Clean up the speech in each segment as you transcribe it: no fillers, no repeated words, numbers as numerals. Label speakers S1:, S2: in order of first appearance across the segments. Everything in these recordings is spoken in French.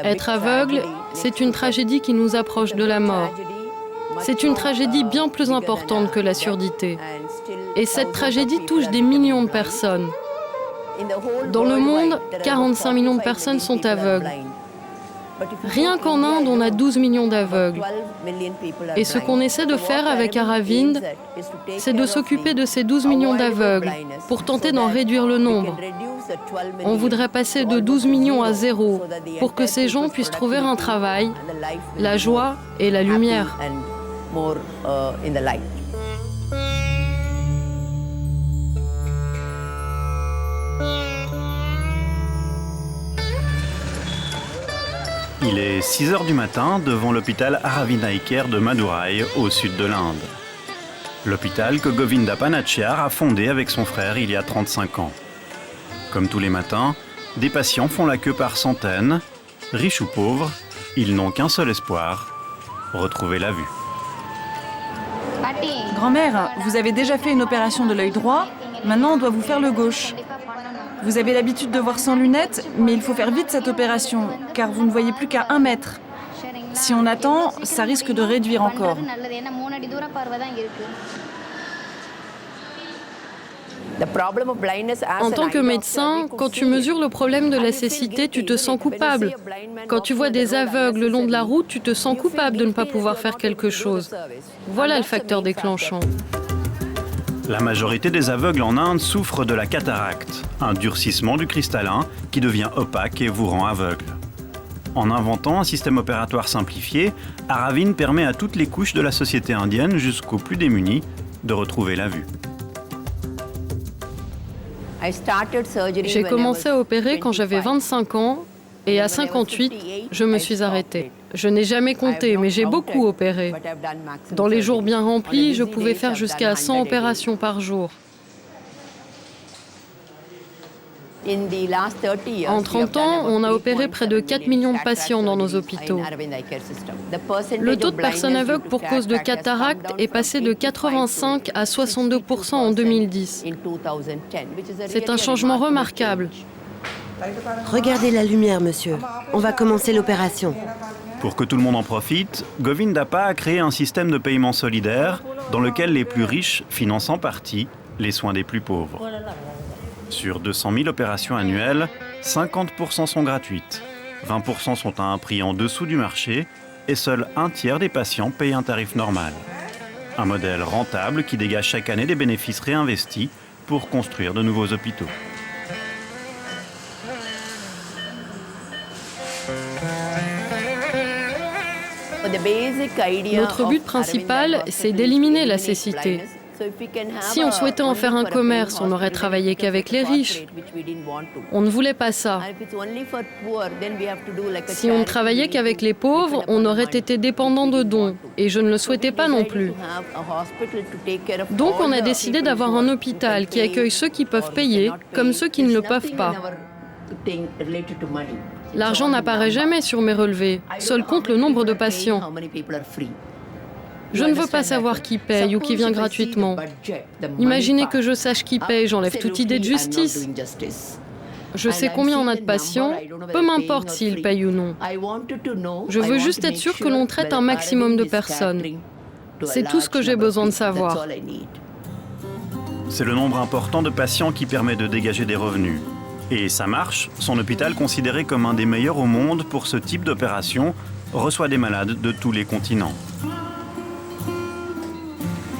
S1: Être aveugle, c'est une tragédie qui nous approche de la mort. C'est une tragédie bien plus importante que la surdité. Et cette tragédie touche des millions de personnes. Dans le monde, 45 millions de personnes sont aveugles. Rien qu'en Inde, on a 12 millions d'aveugles. Et ce qu'on essaie de faire avec Aravind, c'est de s'occuper de ces 12 millions d'aveugles pour tenter d'en réduire le nombre. On voudrait passer de 12 millions à 0 pour que ces gens puissent trouver un travail, la joie et la lumière.
S2: Il est 6 h du matin devant l'hôpital Aravind Eye Care de Madurai, au sud de l'Inde. L'hôpital que Govindappa Nachyar a fondé avec son frère il y a 35 ans. Comme tous les matins, des patients font la queue par centaines. Riches ou pauvres, ils n'ont qu'un seul espoir, retrouver la vue.
S3: Grand-mère, vous avez déjà fait une opération de l'œil droit, maintenant on doit vous faire le gauche. Vous avez l'habitude de voir sans lunettes, mais il faut faire vite cette opération, car vous ne voyez plus qu'à 1 mètre. Si on attend, ça risque de réduire encore.
S1: En tant que médecin, quand tu mesures le problème de la cécité, tu te sens coupable. Quand tu vois des aveugles le long de la route, tu te sens coupable de ne pas pouvoir faire quelque chose. Voilà le facteur déclenchant.
S2: La majorité des aveugles en Inde souffrent de la cataracte, un durcissement du cristallin qui devient opaque et vous rend aveugle. En inventant un système opératoire simplifié, Aravind permet à toutes les couches de la société indienne, jusqu'aux plus démunis, de retrouver la vue.
S1: J'ai commencé à opérer quand j'avais 25 ans et à 58, je me suis arrêtée. Je n'ai jamais compté, mais j'ai beaucoup opéré. Dans les jours bien remplis, je pouvais faire jusqu'à 100 opérations par jour. En 30 ans, on a opéré près de 4 millions de patients dans nos hôpitaux. Le taux de personnes aveugles pour cause de cataracte est passé de 85 à 62% en 2010. C'est un changement remarquable.
S4: Regardez la lumière, monsieur. On va commencer l'opération.
S2: Pour que tout le monde en profite, Govindappa a créé un système de paiement solidaire dans lequel les plus riches financent en partie les soins des plus pauvres. Sur 200 000 opérations annuelles, 50% sont gratuites, 20% sont à un prix en dessous du marché et seul un tiers des patients payent un tarif normal. Un modèle rentable qui dégage chaque année des bénéfices réinvestis pour construire de nouveaux hôpitaux.
S1: Notre but principal, c'est d'éliminer la cécité. Si on souhaitait en faire un commerce, on n'aurait travaillé qu'avec les riches. On ne voulait pas ça. Si on ne travaillait qu'avec les pauvres, on aurait été dépendant de dons. Et je ne le souhaitais pas non plus. Donc on a décidé d'avoir un hôpital qui accueille ceux qui peuvent payer, comme ceux qui ne le peuvent pas. L'argent n'apparaît jamais sur mes relevés. Seul compte le nombre de patients. Je ne veux pas savoir qui paye ou qui vient gratuitement. Imaginez que je sache qui paye, j'enlève toute idée de justice. Je sais combien on a de patients, peu m'importe s'ils payent ou non. Je veux juste être sûr que l'on traite un maximum de personnes. C'est tout ce que j'ai besoin de savoir.
S2: C'est le nombre important de patients qui permet de dégager des revenus. Et ça marche, son hôpital, considéré comme un des meilleurs au monde pour ce type d'opération, reçoit des malades de tous les continents.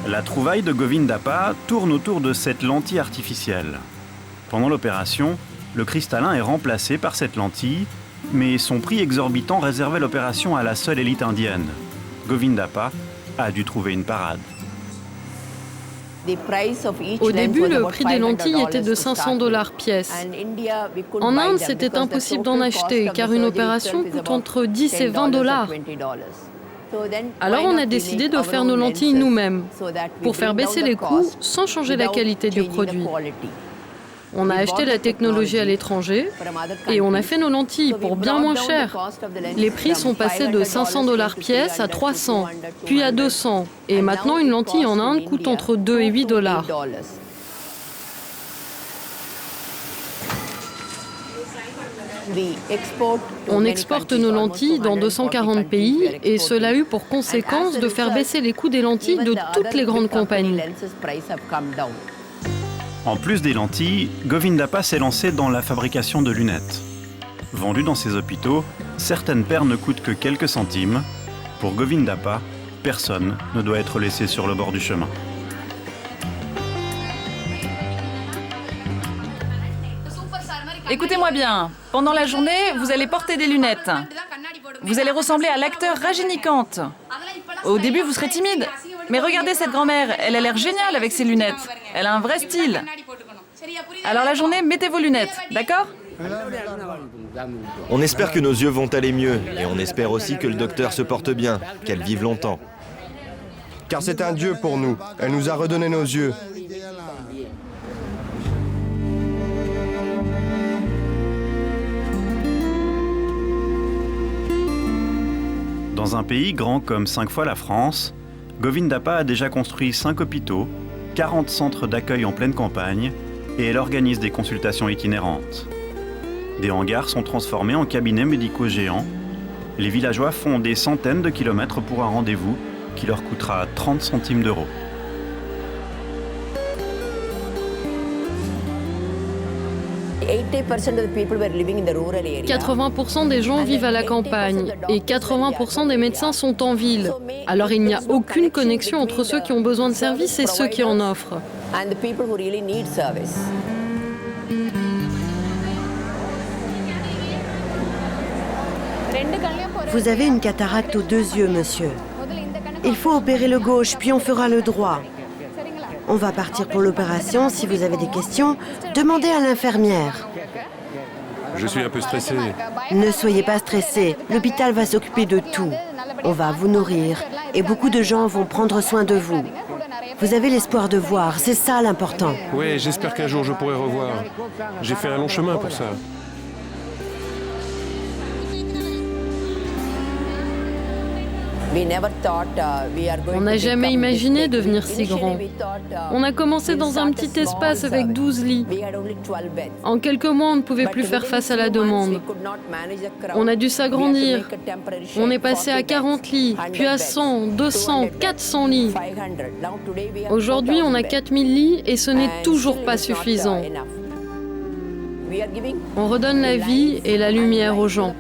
S2: La trouvaille de Govindappa tourne autour de cette lentille artificielle. Pendant l'opération, le cristallin est remplacé par cette lentille, mais son prix exorbitant réservait l'opération à la seule élite indienne. Govindappa a dû trouver une parade.
S1: Au début, le prix des lentilles était de 500 $ pièce. En Inde, c'était impossible d'en acheter, car une opération coûte entre 10 et 20 $. Alors on a décidé de faire nos lentilles nous-mêmes, pour faire baisser les coûts sans changer la qualité du produit. On a acheté la technologie à l'étranger et on a fait nos lentilles pour bien moins cher. Les prix sont passés de 500 $ pièce à 300, puis à 200. Et maintenant, une lentille en Inde coûte entre 2 et 8 $. On exporte nos lentilles dans 240 pays et cela a eu pour conséquence de faire baisser les coûts des lentilles de toutes les grandes compagnies.
S2: En plus des lentilles, Govindappa s'est lancé dans la fabrication de lunettes. Vendues dans ses hôpitaux, certaines paires ne coûtent que quelques centimes. Pour Govindappa, personne ne doit être laissé sur le bord du chemin.
S3: Écoutez-moi bien, pendant la journée, vous allez porter des lunettes. Vous allez ressembler à l'acteur Rajinikanth. Au début, vous serez timide. Mais regardez cette grand-mère, elle a l'air géniale avec ses lunettes. Elle a un vrai style. Alors la journée, mettez vos lunettes, d'accord ?
S5: On espère que nos yeux vont aller mieux et on espère aussi que le docteur se porte bien, qu'elle vive longtemps.
S6: Car c'est un dieu pour nous. Elle nous a redonné nos yeux.
S2: Dans un pays grand comme 5 fois la France, Govindappa a déjà construit 5 hôpitaux, 40 centres d'accueil en pleine campagne et elle organise des consultations itinérantes. Des hangars sont transformés en cabinets médicaux géants. Les villageois font des centaines de kilomètres pour un rendez-vous qui leur coûtera 30 centimes d'euros. «
S1: 80% des gens vivent à la campagne et 80% des médecins sont en ville. Alors il n'y a aucune connexion entre ceux qui ont besoin de services et ceux qui en offrent.
S4: Vous avez une cataracte aux 2 yeux, monsieur. Il faut opérer le gauche, puis on fera le droit. On va partir pour l'opération. Si vous avez des questions, demandez à l'infirmière.
S7: Je suis un peu stressé.
S4: Ne soyez pas stressé. L'hôpital va s'occuper de tout. On va vous nourrir et beaucoup de gens vont prendre soin de vous. Vous avez l'espoir de voir, c'est ça l'important.
S7: Oui, j'espère qu'un jour je pourrai revoir. J'ai fait un long chemin pour ça.
S1: On n'a jamais imaginé devenir si grand. On a commencé dans un petit espace avec 12 lits. En quelques mois, on ne pouvait plus faire face à la demande. On a dû s'agrandir. On est passé à 40 lits, puis à 100, 200, 400 lits. Aujourd'hui, on a 4000 lits et ce n'est toujours pas suffisant. On redonne la vie et la lumière aux gens.